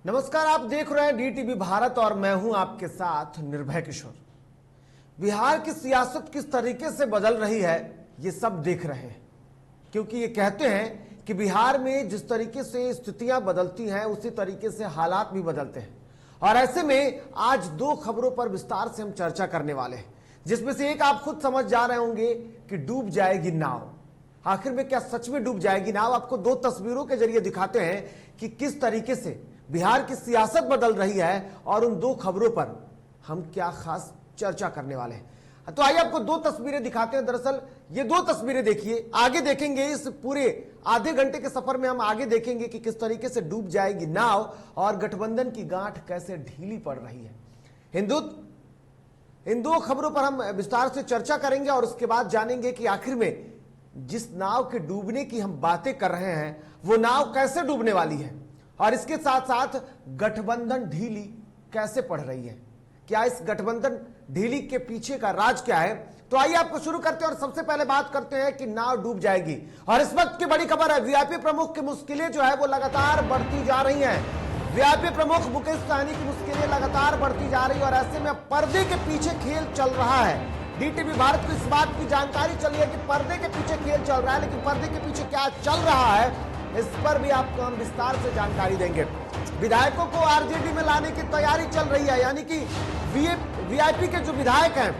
नमस्कार, आप देख रहे हैं डीटीवी भारत और मैं हूं आपके साथ निर्भय किशोर। बिहार की सियासत किस तरीके से बदल रही है ये सब देख रहे हैं, क्योंकि ये कहते हैं कि बिहार में जिस तरीके से स्थितियां बदलती हैं उसी तरीके से हालात भी बदलते हैं। और ऐसे में आज दो खबरों पर विस्तार से हम चर्चा करने वाले हैं, जिसमें से एक आप खुद समझ जा रहे होंगे कि डूब जाएगी नाव। आखिर में क्या सच में डूब जाएगी नाव? आपको दो तस्वीरों के जरिए दिखाते हैं कि किस तरीके से बिहार की सियासत बदल रही है और उन दो खबरों पर हम क्या खास चर्चा करने वाले हैं। तो आइए आपको दो तस्वीरें दिखाते हैं। दरअसल ये दो तस्वीरें देखिए, आगे देखेंगे इस पूरे आधे घंटे के सफर में हम आगे देखेंगे कि किस तरीके से डूब जाएगी नाव और गठबंधन की गांठ कैसे ढीली पड़ रही है। इन दो खबरों पर हम विस्तार से चर्चा करेंगे और उसके बाद जानेंगे कि आखिर में जिस नाव के डूबने की हम बातें कर रहे हैं वो नाव कैसे डूबने वाली है और इसके साथ साथ गठबंधन ढीली कैसे पड़ रही है। क्या इस गठबंधन ढीली के पीछे का राज क्या है? तो आइए आपको शुरू करते हैं और सबसे पहले बात करते हैं कि नाव डूब जाएगी। और इस वक्त की बड़ी खबर है, वीआईपी प्रमुख की मुश्किलें जो है वो लगातार बढ़ती जा रही हैं। वीआईपी प्रमुख मुकेश सहनी की मुश्किलें लगातार बढ़ती जा रही है और ऐसे में पर्दे के पीछे खेल चल रहा है। डीटीवी भारत को इस बात की जानकारी चली है कि पर्दे के पीछे खेल चल रहा है, लेकिन पर्दे के पीछे क्या चल रहा है इस पर भी आपको हम विस्तार से जानकारी देंगे। विधायकों को आरजेडी में लाने की तैयारी चल रही है, यानी कि वीआईपी के जो विधायक हैं,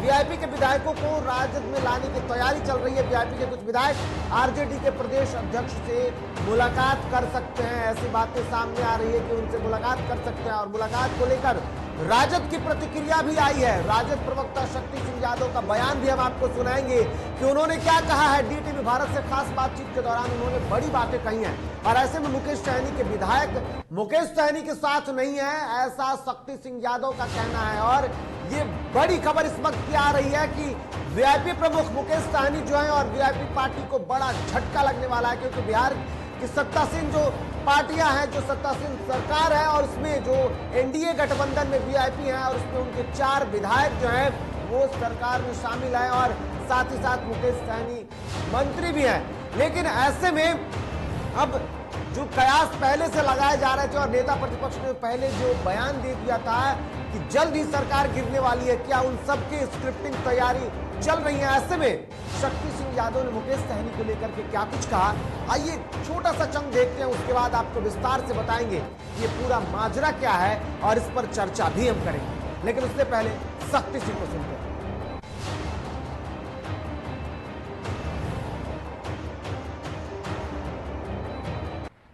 वीआईपी के विधायकों को राजद में लाने की तैयारी चल रही है। वीआईपी के कुछ विधायक आरजेडी के प्रदेश अध्यक्ष से मुलाकात कर सकते हैं, ऐसी बातें सामने आ रही है कि उनसे मुलाकात कर सकते हैं। और मुलाकात को लेकर राजद की प्रतिक्रिया भी आई है। राजद प्रवक्ता शक्ति सिंह यादव का बयान भी हम आपको सुनाएंगे कि उन्होंने क्या कहा है। डीटीवी भारत से खास बातचीत के दौरान उन्होंने बड़ी बातें कही हैं और ऐसे में मुकेश सहनी के विधायक मुकेश सहनी के साथ नहीं है, ऐसा शक्ति सिंह यादव का कहना है। और ये बड़ी खबर इस वक्त की आ रही है कि वीआईपी प्रमुख मुकेश सहनी जो है और वीआईपी पार्टी को बड़ा झटका लगने वाला है, क्योंकि बिहार की सत्तासीन जो पार्टियां हैं, जो सत्तासीन सरकार है और उसमें जो एनडीए गठबंधन में वीआईपी है और उसमें उनके 4 विधायक जो हैं वो सरकार में शामिल है और साथ ही साथ मुकेश सहनी मंत्री भी हैं। लेकिन ऐसे में अब जो कयास पहले से लगाए जा रहे थे और नेता प्रतिपक्ष ने पहले जो बयान दे दिया था कि जल्द ही सरकार गिरने वाली है, क्या उन सब की स्क्रिप्टिंग तैयारी चल रही है? ऐसे में शक्ति सिंह यादव ने मुकेश सहनी को लेकर के क्या कुछ कहा, आइए छोटा सा चंक देखते हैं, उसके बाद आपको विस्तार से बताएंगे ये पूरा माजरा क्या है और इस पर चर्चा भी हम करेंगे। लेकिन उससे पहले शक्ति सिंह को सुनते हैं।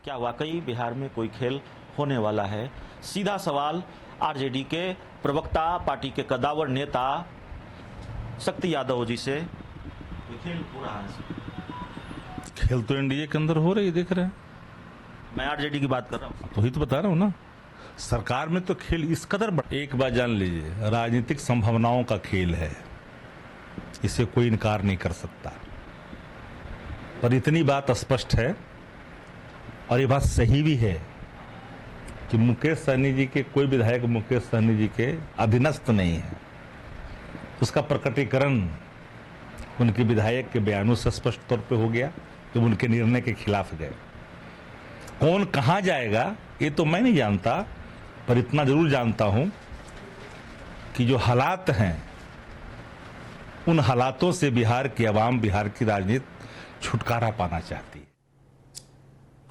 क्या वाकई बिहार में कोई खेल होने वाला है? सीधा सवाल आरजेडी के प्रवक्ता, पार्टी के कद्दावर नेता शक्ति यादव जी से। खेल हो रहा है? खेल तो एनडीए के अंदर हो रही, देख रहे हैं। मैं आरजेडी की बात कर रहा हूँ। तो ही तो बता रहा हूँ ना, सरकार में तो खेल इस कदर एक बात जान लीजिए, राजनीतिक संभावनाओं का खेल है, इसे कोई इनकार नहीं कर सकता। पर इतनी बात स्पष्ट है और ये बात सही भी है कि मुकेश सहनी जी के कोई विधायक मुकेश सहनी जी के अधीनस्थ नहीं है। उसका प्रकटीकरण उनके विधायक के बयानों से स्पष्ट तौर पे हो गया, जब उनके निर्णय के खिलाफ गए। कौन कहां जाएगा ये तो मैं नहीं जानता, पर इतना जरूर जानता हूं कि जो हालात हैं उन हालातों से बिहार की आवाम, बिहार की राजनीति छुटकारा पाना चाहती है।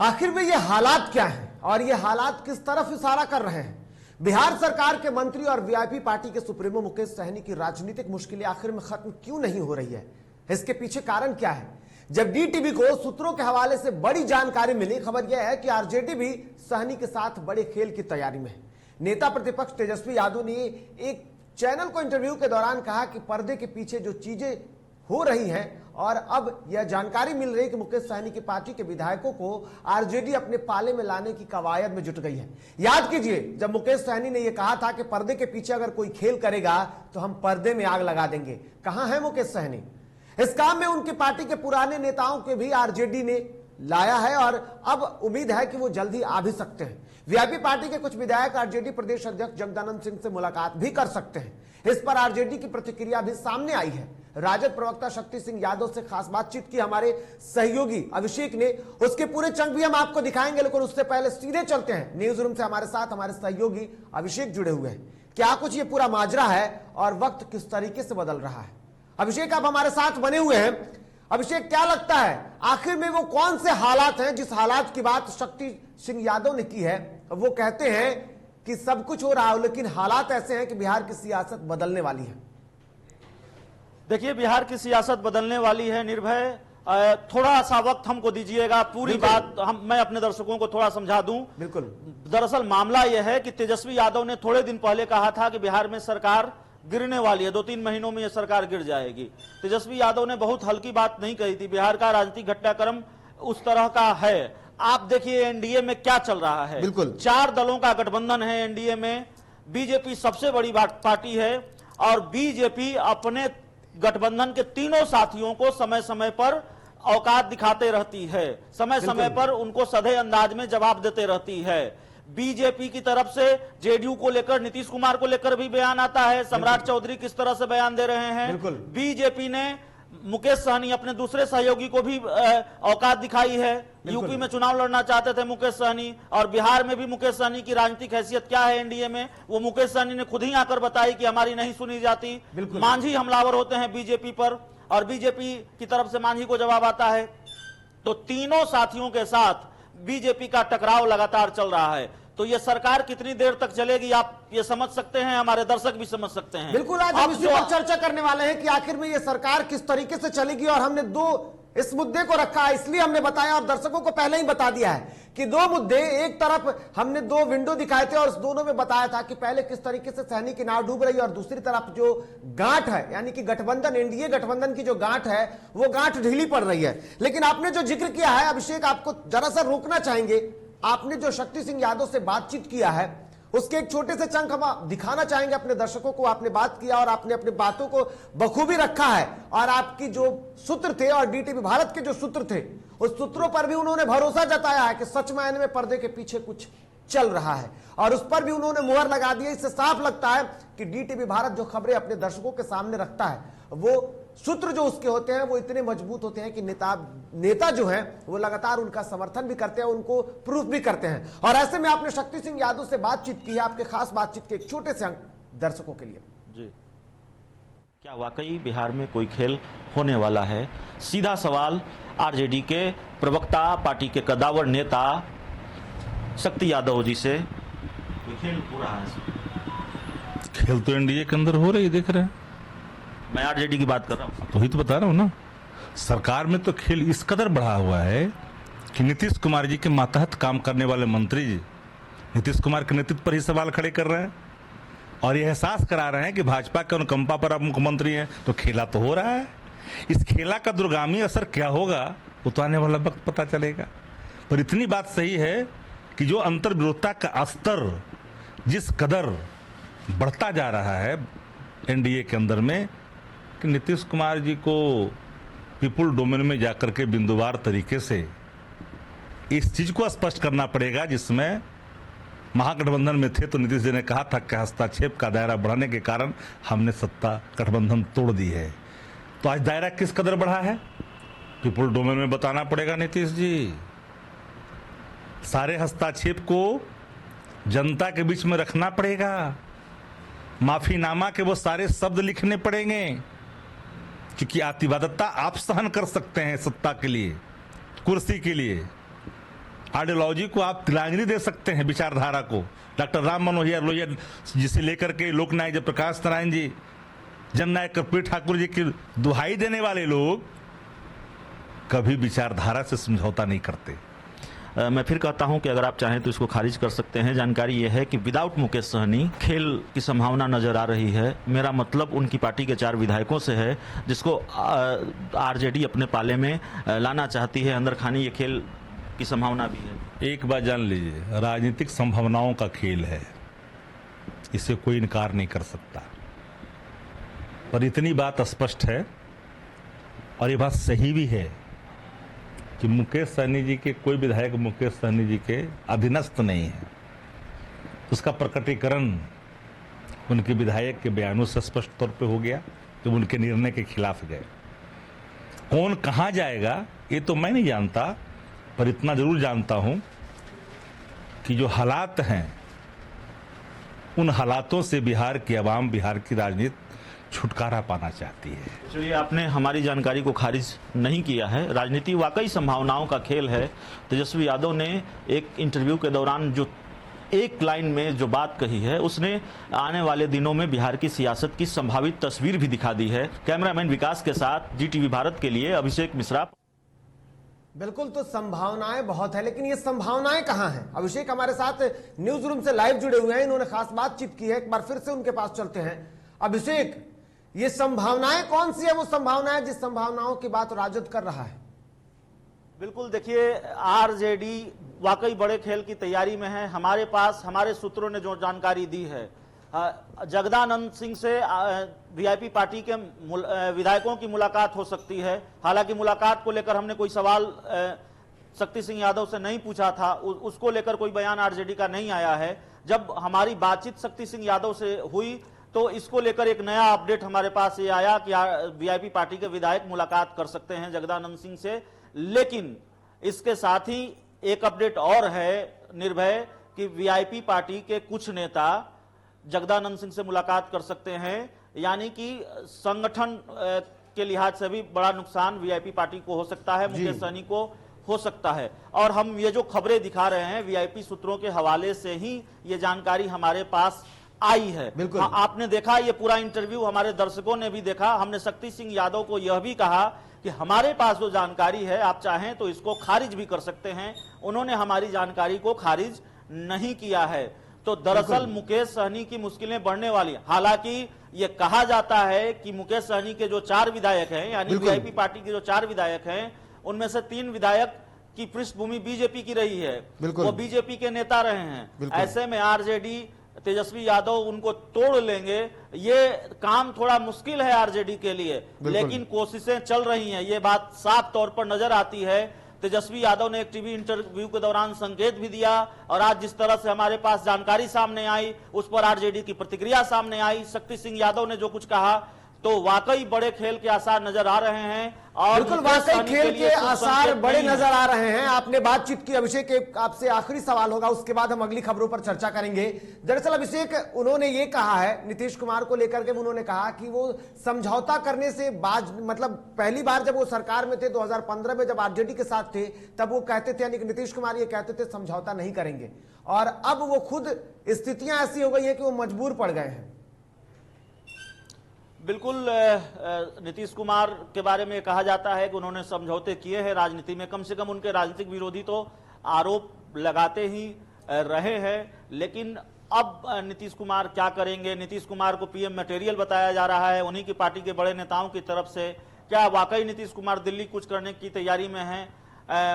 आखिर में ये हालात क्या हैं और ये हालात किस तरफ इशारा कर रहे हैं? बिहार सरकार के मंत्री और वीआईपी पार्टी के सुप्रीमो मुकेश सहनी की राजनीतिक मुश्किलें आखिर में खत्म क्यों नहीं हो रही है? इसके पीछे कारण क्या है? जब डीटीवी को सूत्रों के हवाले से बड़ी जानकारी मिली, खबर यह है कि आरजेडी भी सहनी के साथ बड़े खेल की तैयारी में है। नेता प्रतिपक्ष तेजस्वी यादव ने एक चैनल को इंटरव्यू के दौरान कहा कि पर्दे के पीछे जो चीजें हो रही हैं और अब यह जानकारी मिल रही है कि मुकेश सहनी की पार्टी के विधायकों को आरजेडी अपने पाले में लाने की कवायद में जुट गई है। याद कीजिए, जब मुकेश सहनी ने यह कहा था कि पर्दे के पीछे अगर कोई खेल करेगा तो हम पर्दे में आग लगा देंगे। कहां है मुकेश सहनी? इस काम में उनकी पार्टी के पुराने नेताओं के भी आरजेडी ने लाया है और अब उम्मीद है कि वो जल्दी आ भी सकते हैं। वीआईपी पार्टी के कुछ विधायक आरजेडी प्रदेश अध्यक्ष जगदानंद सिंह से मुलाकात भी कर सकते हैं। इस पर आरजेडी की प्रतिक्रिया भी सामने आई है। राजद प्रवक्ता शक्ति सिंह यादव से खास बातचीत की हमारे सहयोगी अभिषेक ने। उसके पूरे चंक भी हम आपको दिखाएंगे, लेकिन उससे पहले सीधे चलते हैं न्यूज रूम से। हमारे साथ हमारे सहयोगी अभिषेक जुड़े हुए हैं। क्या कुछ ये पूरा माजरा है और वक्त किस तरीके से बदल रहा है? अभिषेक, आप हमारे साथ बने हुए हैं। अभिषेक, क्या लगता है आखिर में वो कौन से हालात हैं जिस हालात की बात शक्ति सिंह यादव ने की है? वो कहते हैं कि सब कुछ हो रहा है, लेकिन हालात ऐसे हैं कि बिहार की सियासत बदलने वाली है। देखिए, बिहार की सियासत बदलने वाली है निर्भय। थोड़ा सा वक्त हमको दीजिएगा, पूरी बात मैं अपने दर्शकों को थोड़ा समझा दूं। बिल्कुल। दरअसल मामला यह है कि तेजस्वी यादव ने थोड़े दिन पहले कहा था कि बिहार में सरकार गिरने वाली है, 2-3 महीनों में यह सरकार गिर जाएगी। तेजस्वी यादव ने बहुत हल्की बात नहीं कही थी। बिहार का राजनीतिक घटनाक्रम उस तरह का है। आप देखिए एनडीए में क्या चल रहा है। बिल्कुल। 4 दलों का गठबंधन है एनडीए में। बीजेपी सबसे बड़ी पार्टी है और बीजेपी अपने गठबंधन के तीनों साथियों को समय समय पर औकात दिखाते रहती है, समय समय पर उनको सधे अंदाज में जवाब देते रहती है। बीजेपी की तरफ से जेडीयू को लेकर, नीतीश कुमार को लेकर भी बयान आता है। सम्राट चौधरी किस तरह से बयान दे रहे हैं। बीजेपी ने मुकेश सहनी अपने दूसरे सहयोगी को भी औकात दिखाई है। यूपी में चुनाव लड़ना चाहते थे मुकेश सहनी, और बिहार में भी मुकेश सहनी की राजनीतिक हैसियत क्या है एनडीए में, वो मुकेश सहनी ने खुद ही आकर बताई कि हमारी नहीं सुनी जाती। मांझी हमलावर होते हैं बीजेपी पर और बीजेपी की तरफ से मांझी को जवाब आता है। तो तीनों साथियों के साथ बीजेपी का टकराव लगातार चल रहा है। तो ये सरकार कितनी देर तक चलेगी आप ये समझ सकते हैं, हमारे दर्शक भी समझ सकते हैं। बिल्कुल, आज हम इसी पर चर्चा करने वाले हैं कि आखिर में ये सरकार किस तरीके से चलेगी। और हमने इस मुद्दे को रखा है, इसलिए हमने बताया और दर्शकों को पहले ही बता दिया है कि 2 मुद्दे, एक तरफ हमने 2 विंडो दिखाए थे और उस दोनों में बताया था कि पहले किस तरीके से सहनी की नाव डूब रही है और दूसरी तरफ जो गांठ है, यानी कि गठबंधन, एनडीए गठबंधन की जो गांठ है वो गांठ ढीली पड़ रही है। लेकिन आपने जो जिक्र किया है अभिषेक, आपको जरा सा रोकना चाहेंगे। आपने जो शक्ति सिंह यादव से बातचीत किया है उसके एक छोटे से चंक हम दिखाना चाहेंगे अपने दर्शकों को। आपने बात किया और आपने अपनी बातों को बखूबी रखा है, और आपकी जो सूत्र थे और डीटीवी भारत के जो सूत्र थे उस सूत्रों पर भी उन्होंने भरोसा जताया है कि सच मायने में पर्दे के पीछे कुछ चल रहा है, और उस पर भी उन्होंने मुहर लगा दी है। इससे साफ लगता है कि डीटीवी भारत जो खबरें अपने दर्शकों के सामने रखता है, वो सूत्र जो उसके होते हैं वो इतने मजबूत होते हैं कि नेता जो हैं वो लगातार उनका समर्थन भी करते हैं, उनको प्रूफ भी करते हैं। और ऐसे में आपने शक्ति सिंह यादव से बातचीत की है, आपके खास बातचीत के एक छोटे से अंक दर्शकों के लिए। जी, क्या वाकई बिहार में कोई खेल होने वाला है? सीधा सवाल आरजेडी के प्रवक्ता, पार्टी के कद्दावर नेता शक्ति यादव जी से। खेल हो रहा है? खेल तो एनडीए के अंदर हो रही, देख रहे हैं। मैं आरजेडी की बात कर रहा हूँ। तो ही तो बता रहा हूँ ना, सरकार में तो खेल इस कदर बढ़ा हुआ है कि नीतीश कुमार जी के मातहत काम करने वाले मंत्री जी नीतीश कुमार के नेतृत्व पर ही सवाल खड़े कर रहे हैं और यह एहसास करा रहे हैं कि भाजपा के अनुकंपा पर आप मुख्यमंत्री हैं। तो खेला तो हो रहा है, इस खेला का दूरगामी असर क्या होगा वो तो आने वाला वक्त पता चलेगा। पर इतनी बात सही है कि जो अंतर्विरोधता का स्तर जिस कदर बढ़ता जा रहा है एनडीए के अंदर में, कि नीतीश कुमार जी को पीपुल डोमेन में जाकर के बिंदुवार तरीके से इस चीज को स्पष्ट करना पड़ेगा, जिसमें महागठबंधन में थे तो नीतीश जी ने कहा था कि हस्तक्षेप का दायरा बढ़ाने के कारण हमने सत्ता गठबंधन तोड़ दी है। तो आज दायरा किस कदर बढ़ा है पीपुल डोमेन में बताना पड़ेगा नीतीश जी। सारे हस्तक्षेप को जनता के बीच में रखना पड़ेगा, माफीनामा के वो सारे शब्द लिखने पड़ेंगे, क्योंकि अतिवादता आप सहन कर सकते हैं सत्ता के लिए, कुर्सी के लिए, आइडियोलॉजी को आप तिलांजलि दे सकते हैं, विचारधारा को। डॉक्टर राम मनोहर लोहिया जिसे लेकर के लोकनायक जयप्रकाश नारायण जी, जननायक कर्पूरी ठाकुर जी की दुहाई देने वाले लोग कभी विचारधारा से समझौता नहीं करते। मैं फिर कहता हूं कि अगर आप चाहें तो इसको खारिज कर सकते हैं। जानकारी यह है कि विदाउट मुकेश सहनी खेल की संभावना नजर आ रही है। मेरा मतलब उनकी पार्टी के 4 विधायकों से है, जिसको आरजेडी अपने पाले में लाना चाहती है। अंदर खानी ये खेल की संभावना भी है। एक बात जान लीजिए, राजनीतिक संभावनाओं का खेल है, इसे कोई इनकार नहीं कर सकता। पर इतनी बात स्पष्ट है और ये बात सही भी है कि मुकेश सहनी जी के कोई विधायक मुकेश सहनी जी के अधीनस्थ नहीं है। उसका प्रकटीकरण उनके विधायक के बयानों से स्पष्ट तौर पे हो गया। कि उनके निर्णय के खिलाफ गए। कौन कहां जाएगा ये तो मैं नहीं जानता, पर इतना जरूर जानता हूं कि जो हालात हैं उन हालातों से बिहार की आवाम, बिहार की राजनीति छुटकारा पाना चाहती है। चलिए, आपने हमारी जानकारी को खारिज नहीं किया है। राजनीति वाकई संभावनाओं का खेल है। तेजस्वी यादव ने एक इंटरव्यू के दौरान जो एक लाइन में जो बात कही है, उसने आने वाले दिनों में बिहार की सियासत की संभावित तस्वीर भी दिखा दी है। कैमरामैन विकास के साथ जीटीवी भारत के लिए अभिषेक मिश्रा। बिल्कुल, तो संभावनाएं बहुत है, लेकिन ये संभावनाएं कहां हैं? अभिषेक हमारे साथ न्यूज रूम से लाइव जुड़े हुए हैं, इन्होंने खास बातचीत की है। एक बार फिर से उनके पास चलते हैं। अभिषेक, ये संभावनाएं कौन सी है? वो संभावनाएं जिस संभावनाओं की बात राजद कर रहा है। बिल्कुल, देखिए, आरजेडी वाकई बड़े खेल की तैयारी में है। हमारे पास हमारे सूत्रों ने जो जानकारी दी है, जगदानंद सिंह से वीआईपी पार्टी के विधायकों की मुलाकात हो सकती है। हालांकि मुलाकात को लेकर हमने कोई सवाल शक्ति सिंह यादव से नहीं पूछा था, उसको लेकर कोई बयान आरजेडी का नहीं आया है। जब हमारी बातचीत शक्ति सिंह यादव से हुई तो इसको लेकर एक नया अपडेट हमारे पास ये आया कि वीआईपी पार्टी के विधायक मुलाकात कर सकते हैं जगदानंद सिंह से। लेकिन इसके साथ ही एक अपडेट और है निर्भय कि वीआईपी पार्टी के कुछ नेता जगदानंद सिंह से मुलाकात कर सकते हैं, यानी कि संगठन के लिहाज से भी बड़ा नुकसान वीआईपी पार्टी को हो सकता है, मुकेश सहनी को हो सकता है। और हम ये जो खबरें दिखा रहे हैं वीआईपी सूत्रों के हवाले से ही ये जानकारी हमारे पास आई है। आपने देखा ये पूरा इंटरव्यू, हमारे दर्शकों ने भी देखा। हमने शक्ति सिंह यादव को यह भी कहा कि हमारे पास जो जानकारी है आप चाहें तो इसको खारिज भी कर सकते हैं। उन्होंने हमारी जानकारी को खारिज नहीं किया है। तो दरअसल मुकेश सहनी की मुश्किलें बढ़ने वाली। हालांकि ये कहा जाता है कि मुकेश सहनी के जो 4 विधायक हैं, यानी वीआईपी पार्टी के जो 4 विधायक हैं, उनमें से 3 विधायक की पृष्ठभूमि बीजेपी की रही है, वो बीजेपी के नेता रहे हैं। ऐसे में आरजेडी, तेजस्वी यादव उनको तोड़ लेंगे, ये काम थोड़ा मुश्किल है आरजेडी के लिए, लेकिन कोशिशें चल रही हैं। ये बात साफ तौर पर नजर आती है। तेजस्वी यादव ने एक टीवी इंटरव्यू के दौरान संकेत भी दिया, और आज जिस तरह से हमारे पास जानकारी सामने आई उस पर आरजेडी की प्रतिक्रिया सामने आई। शक्ति सिंह यादव ने जो कुछ कहा, तो वाकई बड़े खेल के आसार नजर आ रहे हैं। और बिल्कुल, वाकई खेल के आसार बड़े नजर आ रहे हैं। आपने बातचीत की। अभिषेक, एक आपसे आखिरी सवाल होगा, उसके बाद हम अगली खबरों पर चर्चा करेंगे। दरअसल अभिषेक, उन्होंने ये कहा है नीतीश कुमार को लेकर के, उन्होंने कहा कि वो समझौता करने से बाज, मतलब पहली बार जब वो सरकार में थे 2015 में, जब आरजेडी के साथ थे, तब वो कहते थे, यानी कि नीतीश कुमार ये कहते थे समझौता नहीं करेंगे, और अब वो खुद स्थितियां ऐसी हो गई है कि वो मजबूर पड़ गए हैं। बिल्कुल, नीतीश कुमार के बारे में कहा जाता है कि उन्होंने समझौते किए हैं राजनीति में। कम से कम उनके राजनीतिक विरोधी तो आरोप लगाते ही रहे हैं, लेकिन अब नीतीश कुमार क्या करेंगे? नीतीश कुमार को पीएम मटेरियल बताया जा रहा है उन्हीं की पार्टी के बड़े नेताओं की तरफ से। क्या वाकई नीतीश कुमार दिल्ली कुछ करने की तैयारी में हैं?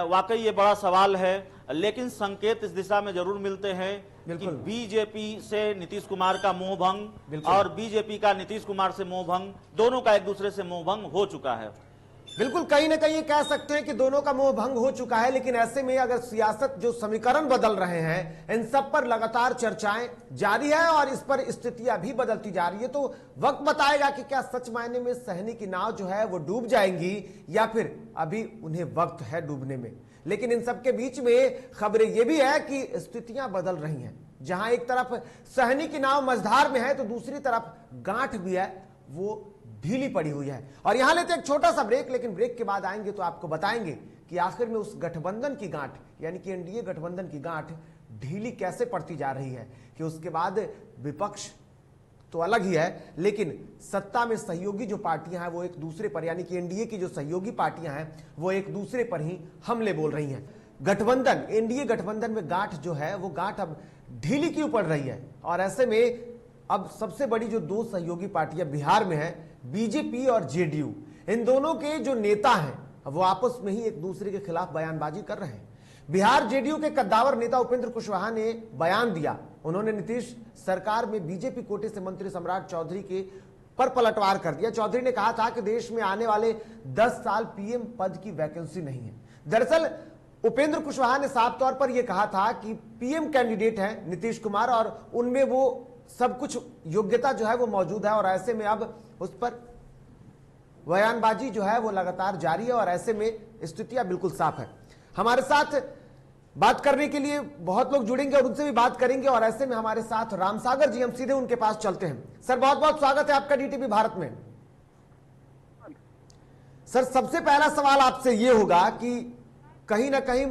वाकई ये बड़ा सवाल है, लेकिन संकेत इस दिशा में जरूर मिलते हैं कि बीजेपी से नीतीश कुमार का मोह भंग और बीजेपी का नीतीश कुमार से मोह भंग, दोनों का एक दूसरे से मोह भंग हो चुका है। बिल्कुल, कहीं ना कहीं कह सकते हैं कि दोनों का मोह भंग हो चुका है। लेकिन ऐसे में अगर सियासत जो समीकरण बदल रहे हैं, इन सब पर लगातार चर्चाएं जारी है और इस पर स्थितियां भी बदलती जा रही है, तो वक्त बताएगा कि क्या सच मायने में सहनी की नाव जो है वो डूब जाएंगी, या फिर अभी उन्हें वक्त है डूबने में। लेकिन इन सबके बीच में खबरें यह भी है कि स्थितियां बदल रही हैं। जहां एक तरफ सहनी की नाव मझधार में है, तो दूसरी तरफ गांठ भी है, वो ढीली पड़ी हुई है। और यहां लेते एक छोटा सा ब्रेक, लेकिन ब्रेक के बाद आएंगे तो आपको बताएंगे कि आखिर में उस गठबंधन की गांठ, यानी कि एनडीए गठबंधन की गांठ ढीली कैसे पड़ती जा रही है, कि उसके बाद विपक्ष तो अलग ही है, लेकिन सत्ता में सहयोगी जो पार्टियां हैं वो एक दूसरे पर, यानी कि एनडीए की जो सहयोगी पार्टियां हैं वो एक दूसरे पर ही हमले बोल रही हैं। गठबंधन, एनडीए गठबंधन में गांठ जो है वो गांठ अब ढीली क्यों पड़ रही है? और ऐसे में अब सबसे बड़ी जो 2 सहयोगी पार्टियां बिहार में है, बीजेपी और जेडीयू, इन दोनों के जो नेता हैं वो आपस में ही एक दूसरे के खिलाफ बयानबाजी कर रहे हैं। बिहार जेडीयू के कद्दावर नेता उपेंद्र कुशवाहा ने बयान दिया। उन्होंने नीतीश सरकार में बीजेपी कोटे से मंत्री सम्राट चौधरी के पर पलटवार कर दिया। चौधरी ने कहा था कि देश में आने वाले 10 साल पीएम पद की वैकेंसी नहीं है। दरअसल उपेंद्र कुशवाहा ने साफ तौर पर यह कहा था कि पीएम कैंडिडेट है नीतीश कुमार, और उनमें वो सब कुछ योग्यता जो है वो मौजूद है, और ऐसे में अब उस पर बयानबाजी जो है वो लगातार जारी है और ऐसे में स्थितियां बिल्कुल साफ है। हमारे साथ बात करने के लिए बहुत लोग जुड़ेंगे और उनसे भी बात करेंगे और ऐसे में हमारे साथ रामसागर जी, हम सीधे उनके पास चलते हैं। सर बहुत बहुत स्वागत है आपका डीटीवी भारत में। सर सबसे पहला सवाल आपसे ये होगा कि कहीं ना कहीं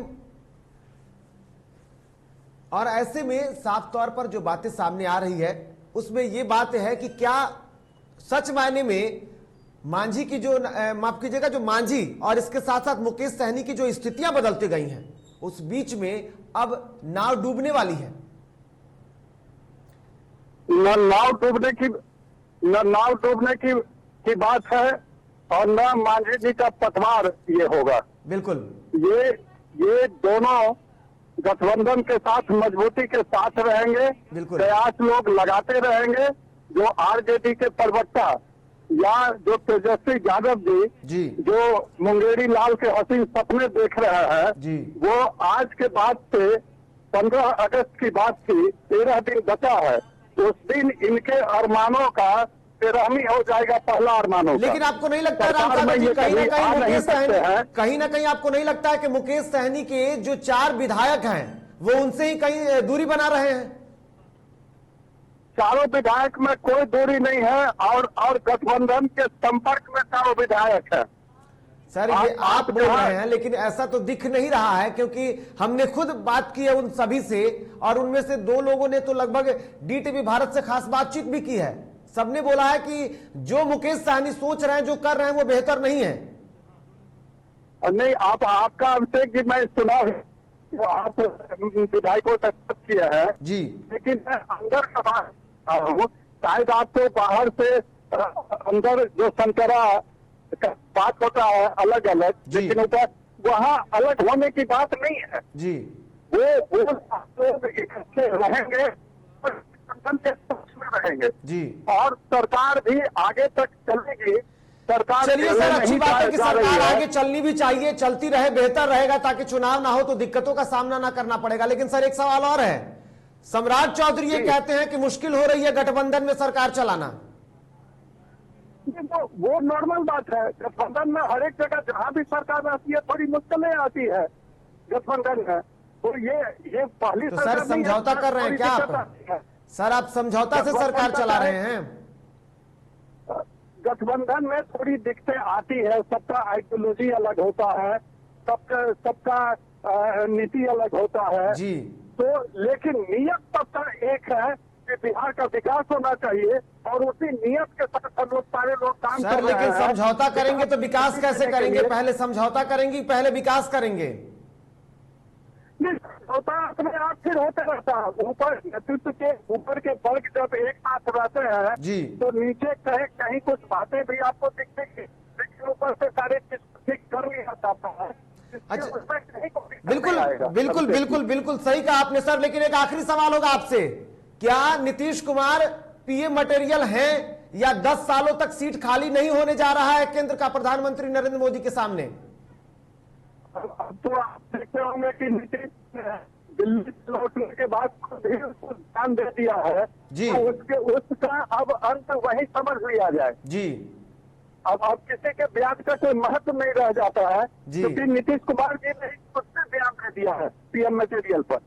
और ऐसे में साफ तौर पर जो बातें सामने आ रही है उसमें ये बात है कि क्या सच मायने में मांझी की जो माफ कीजिएगा जो मांझी और इसके साथ साथ मुकेश सहनी की जो स्थितियां बदलती गई हैं उस बीच में अब नाव डूबने वाली है? न नाव डूबने की बात है और न मांझी जी का पतवार ये होगा। बिल्कुल ये दोनों गठबंधन के साथ मजबूती के साथ रहेंगे, बिल्कुल। प्रयास लोग लगाते रहेंगे। जो आरजेडी के प्रवक्ता या जो तेजस्वी यादव जी जो मुंगेरी लाल के हसीन सपने देख रहे हैं जी वो आज के बाद से 15 अगस्त की बात थी, 13 दिन बचा है, उस दिन इनके अरमानों का 13वीं हो जाएगा पहला अरमानों का। लेकिन आपको नहीं लगता सरकार रामसागर में जी ये कहीं ना कभी कहीं आ नहीं मुकेश सकते हैं। सहनी कहीं ना कहीं आपको नहीं लगता है कि मुकेश सहनी के जो 4 विधायक हैं वो उनसे ही कहीं दूरी बना रहे हैं? चारों विधायक में कोई दूरी नहीं है और गठबंधन के संपर्क में चारों विधायक है। सर ये आप बोल रहे हैं लेकिन ऐसा तो दिख नहीं रहा है, क्योंकि हमने खुद बात की है उन सभी से और उनमें से 2 लोगों ने तो लगभग डीटीवी भारत से खास बातचीत भी की है। सबने बोला है कि जो मुकेश सहनी सोच रहे हैं जो कर रहे हैं वो बेहतर नहीं है। नहीं, आपका अभिषेक जी मैं सुना है वो आप विधायकों तक किया है जी, लेकिन मैं अंदर का बात हूँ, शायद आपको बाहर से अंदर जो संतरा का बात होता है अलग अलग, जी। लेकिन ऊपर वहाँ अलग होने की बात नहीं है। जी वो लोग इकट्ठे रहेंगे और गठबंधन के पक्ष में रहेंगे जी। और सरकार भी आगे तक चलेगी। सरकार चलिए सर, अच्छी नहीं बात है कि जा रही सरकार है। आगे चलनी भी चाहिए, चलती रहे बेहतर रहेगा ताकि चुनाव ना हो तो दिक्कतों का सामना ना करना पड़ेगा। लेकिन सर एक सवाल और है, सम्राट चौधरी ये कहते हैं कि मुश्किल हो रही है गठबंधन में सरकार चलाना। वो नॉर्मल बात है, गठबंधन में हर एक जगह जहाँ भी सरकार आती है थोड़ी मुश्किलें आती है गठबंधन में। तो ये पहली तो सरकार सर नहीं है, समझौता कर रहे हैं थोड़ी क्या दिक्कत आप? आती है। सर आप समझौता से सरकार चला रहे हैं? गठबंधन में थोड़ी दिक्कतें आती है, सबका आइडियोलॉजी अलग होता है, सबका नीति अलग होता है जी। तो लेकिन नियत सबका एक है कि बिहार का विकास होना चाहिए और उसी नियत के साथ हम लोग सारे लोग काम कर सर रहे लेकिन हैं। समझौता करेंगे तो विकास कैसे करेंगे? पहले समझौता करेंगे पहले विकास करेंगे? नहीं, समझौता अपने आप फिर होते रहता है। ऊपर नेतृत्व के ऊपर के वर्ग जब एक साथ रहते हैं जी। तो नीचे कहीं कुछ बातें भी आपको दिखेंगी, लेकिन ऊपर से सारे चीज ठीक कर लिया जाता है। अच्छा, उसमें कहीं को दिक्कत बिल्कुल नहीं आएगा। बिल्कुल बिल्कुल बिल्कुल सही कहा आपने सर। लेकिन एक आखिरी सवाल होगा आपसे, क्या नीतीश कुमार पीएम मटेरियल हैं या 10 सालों तक सीट खाली नहीं होने जा रहा है केंद्र का प्रधानमंत्री नरेंद्र मोदी के सामने? अब तो आप देखते होंगे कि नीतीश ने दिल्ली से लौटने के बाद खुद ही उसको ध्यान दे दिया है जी। तो उसका अब अंत वही समझ लिया जाए। जी अब किसी के बयान का कोई महत्व नहीं रह जाता है जी। क्योंकि नीतीश कुमार जी ने खुद से बयान दे दिया है पीएम मटेरियल पर।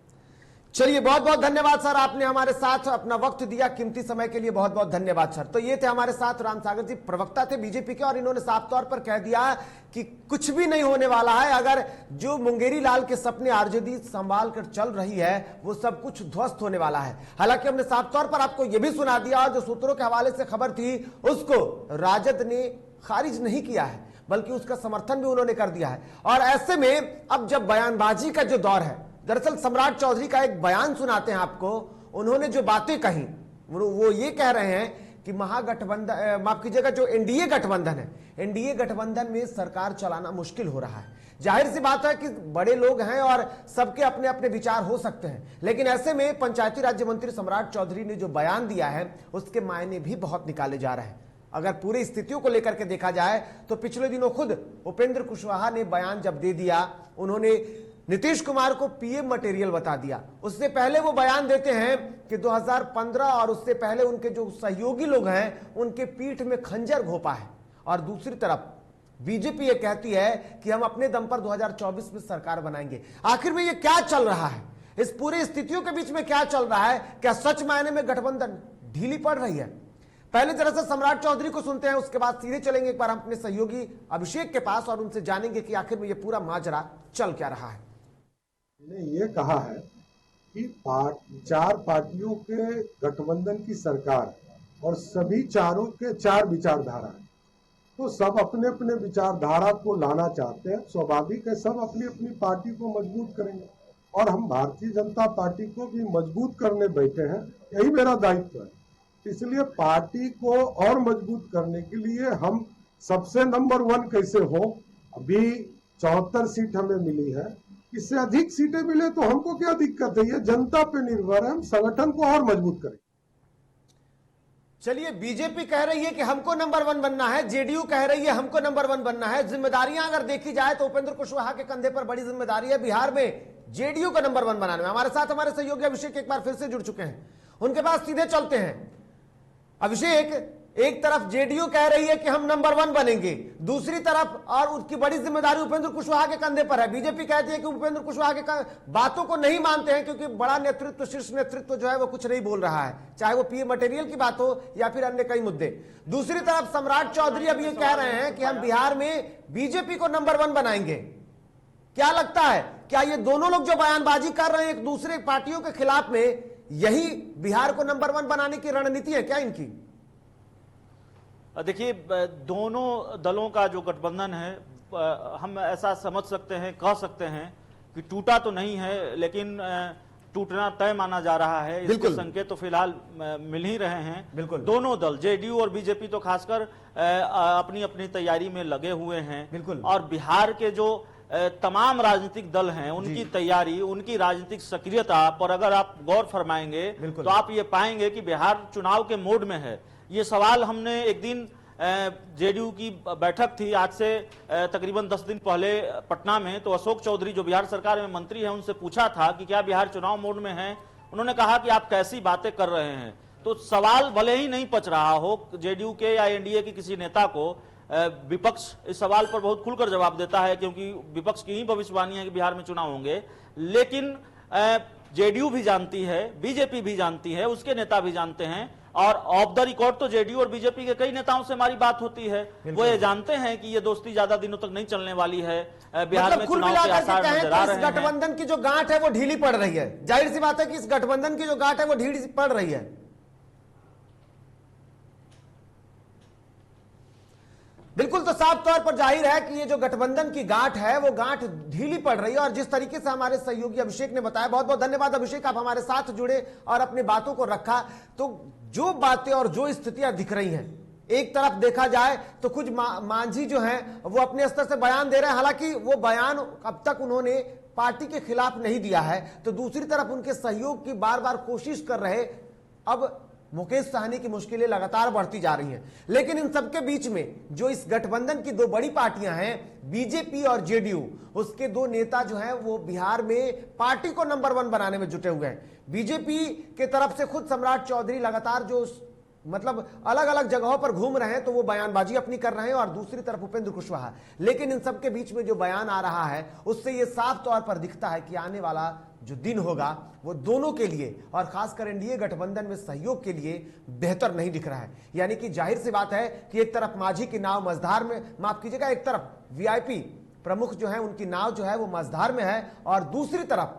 चलिए बहुत बहुत धन्यवाद सर, आपने हमारे साथ अपना वक्त दिया, कीमती समय के लिए बहुत बहुत धन्यवाद सर। तो ये थे हमारे साथ रामसागर जी, प्रवक्ता थे बीजेपी के और इन्होंने साफ तौर पर कह दिया कि कुछ भी नहीं होने वाला है। अगर जो मुंगेरी लाल के सपने आरजेडी संभाल कर चल रही है वो सब कुछ ध्वस्त होने वाला है। हालांकि हमने साफ तौर पर आपको यह भी सुना दिया और जो सूत्रों के हवाले से खबर थी उसको राजद ने खारिज नहीं किया है बल्कि उसका समर्थन भी उन्होंने कर दिया है। और ऐसे में अब जब बयानबाजी का जो दौर है, दरअसल सम्राट चौधरी का एक बयान सुनाते हैं आपको। उन्होंने जो बातें कही वो ये कह रहे हैं कि महागठबंधन, माफ कीजिएगा, जो एनडीए गठबंधन है, एनडीए गठबंधन में सरकार चलाना मुश्किल हो रहा है। जाहिर सी बात है कि बड़े लोग हैं और सबके अपने अपने विचार हो सकते हैं, लेकिन ऐसे में पंचायती राज्य मंत्री सम्राट चौधरी ने जो बयान दिया है उसके मायने भी बहुत निकाले जा रहे हैं। अगर पूरी स्थितियों को लेकर के देखा जाए तो पिछले दिनों खुद उपेंद्र कुशवाहा ने बयान जब दे दिया, उन्होंने नीतीश कुमार को पीएम मटेरियल बता दिया। उससे पहले वो बयान देते हैं कि 2015 और उससे पहले उनके जो सहयोगी लोग हैं उनके पीठ में खंजर घोंपा है और दूसरी तरफ बीजेपी ये कहती है कि हम अपने दम पर 2024 में सरकार बनाएंगे। आखिर में ये क्या चल रहा है? इस पूरी स्थितियों के बीच में क्या चल रहा है? क्या सच मायने में गठबंधन ढीली पड़ रही है? पहले जरा से सम्राट चौधरी को सुनते हैं, उसके बाद सीधे चलेंगे एक बार हम अपने सहयोगी अभिषेक के पास और उनसे जानेंगे कि आखिर में ये पूरा माजरा चल क्या रहा है। ने ये कहा है कि 4 पार्टियों के गठबंधन की सरकार और सभी चारों के 4 विचारधारा है, तो सब अपने अपने विचारधारा को लाना चाहते हैं। स्वाभाविक है, सब अपनी अपनी पार्टी को मजबूत करेंगे और हम भारतीय जनता पार्टी को भी मजबूत करने बैठे हैं, यही मेरा दायित्व है। इसलिए पार्टी को और मजबूत करने के लिए हम सबसे नंबर 1 कैसे हो। अभी 74 सीट हमें मिली है, इससे अधिक सीटें मिले तो हमको क्या दिक्कत है, ये जनता पे निर्भर है। हम संगठन को और मजबूत करें। चलिए, बीजेपी कह रही है कि हमको नंबर 1 बनना है, जेडीयू कह रही है हमको नंबर 1 बनना है। जिम्मेदारियां अगर देखी जाए तो उपेंद्र कुशवाहा के कंधे पर बड़ी जिम्मेदारी है बिहार में जेडीयू का नंबर 1 बनाने में। हमारे साथ हमारे सहयोगी अभिषेक एक बार फिर से जुड़ चुके हैं, उनके पास सीधे चलते हैं। अभिषेक, एक तरफ जेडीयू कह रही है कि हम नंबर 1 बनेंगे, दूसरी तरफ और उसकी बड़ी जिम्मेदारी उपेंद्र कुशवाहा के कंधे पर है। बीजेपी कहती है कि उपेंद्र कुशवाहा के बातों को नहीं मानते हैं क्योंकि बड़ा नेतृत्व, शीर्ष नेतृत्व जो है वो कुछ नहीं बोल रहा है, चाहे वो पीए मटेरियल की बात हो या फिर अन्य कई मुद्दे। दूसरी तरफ सम्राट चौधरी अब ये कह रहे हैं कि हम बिहार में बीजेपी को नंबर 1 बनाएंगे। क्या लगता है, क्या ये दोनों लोग जो बयानबाजी कर रहे हैं एक दूसरे पार्टियों के खिलाफ में, यही बिहार को नंबर 1 बनाने की रणनीति है क्या इनकी? देखिए, दोनों दलों का जो गठबंधन है, हम ऐसा समझ सकते हैं, कह सकते हैं कि टूटा तो नहीं है, लेकिन टूटना तय माना जा रहा है। इसके संकेत तो फिलहाल मिल ही रहे हैं। बिल्कुल, दोनों दल जेडीयू और बीजेपी तो खासकर अपनी अपनी तैयारी में लगे हुए हैं। बिल्कुल, और बिहार के जो तमाम राजनीतिक दल हैं, उनकी तैयारी, उनकी राजनीतिक सक्रियता पर अगर आप गौर फरमाएंगे तो आप ये पाएंगे कि बिहार चुनाव के मोड में है। ये सवाल हमने एक दिन जेडीयू की बैठक थी आज से तकरीबन 10 दिन पहले पटना में, तो अशोक चौधरी जो बिहार सरकार में मंत्री हैं उनसे पूछा था कि क्या बिहार चुनाव मोड में है। उन्होंने कहा कि आप कैसी बातें कर रहे हैं। तो सवाल भले ही नहीं पच रहा हो जेडीयू के या एनडीए के किसी नेता को, विपक्ष इस सवाल पर बहुत खुलकर जवाब देता है क्योंकि विपक्ष की ही भविष्यवाणी है कि बिहार में चुनाव होंगे। लेकिन जेडीयू भी जानती है, बीजेपी भी जानती है, उसके नेता भी जानते हैं, और ऑफ द रिकॉर्ड तो जेडीयू और बीजेपी के कई नेताओं से हमारी बात होती है। वो ये जानते हैं कि ये दोस्ती ज्यादा दिनों तक नहीं चलने वाली है। बिहार में चुनाव के आसार नजर आ रहे हैं। गठबंधन की जो गांठ है वो ढीली पड़ रही है। जाहिर सी बात है कि इस गठबंधन की जो गांठ है वो ढीली पड़ रही है। बिल्कुल, तो साफ तौर पर जाहिर है कि ये जो गठबंधन की गांठ है वो गांठ ढीली पड़ रही है। और जिस तरीके से हमारे सहयोगी अभिषेक ने बताया, बहुत बहुत धन्यवाद अभिषेक, आप हमारे साथ जुड़े और अपनी बातों को रखा। तो जो बातें और जो स्थितियां दिख रही हैं, एक तरफ देखा जाए तो कुछ मांझी जो हैं वो अपने स्तर से बयान दे रहे हैं, हालांकि वो बयान अब तक उन्होंने पार्टी के खिलाफ नहीं दिया है। तो दूसरी तरफ उनके सहयोग की बार बार कोशिश कर रहे अब मुकेश सहनी की मुश्किलें लगातार बढ़ती जा रही हैं। लेकिन इन सबके बीच में जो इस गठबंधन की 2 बड़ी पार्टियां हैं, बीजेपी और जेडीयू, उसके 2 नेता जो हैं वो बिहार में पार्टी को नंबर 1 बनाने में जुटे हुए हैं। बीजेपी के तरफ से खुद सम्राट चौधरी लगातार जो मतलब अलग अलग जगहों पर घूम रहे हैं, तो वो बयानबाजी अपनी कर रहे हैं, और दूसरी तरफ उपेंद्र कुशवाहा। लेकिन इन सबके बीच में जो बयान आ रहा है उससे ये साफ तौर पर दिखता है कि आने वाला जो दिन होगा वो दोनों के लिए और खासकर एनडीए गठबंधन में सहयोग के लिए बेहतर नहीं दिख रहा है। यानी कि जाहिर सी बात है कि एक तरफ माझी की नाव मझधार में, माफ कीजिएगा, एक तरफ वीआईपी प्रमुख जो है उनकी नाव जो है वो मझधार में है, और दूसरी तरफ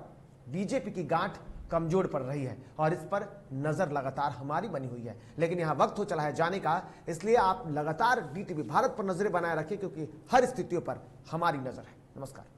बीजेपी की गांठ कमजोर पड़ रही है। और इस पर नजर लगातार हमारी बनी हुई है। लेकिन यहां वक्त हो चला है जाने का, इसलिए आप लगातार डीटीवी भारत पर नजरें बनाए रखें क्योंकि हर स्थितियों पर हमारी नजर है। नमस्कार।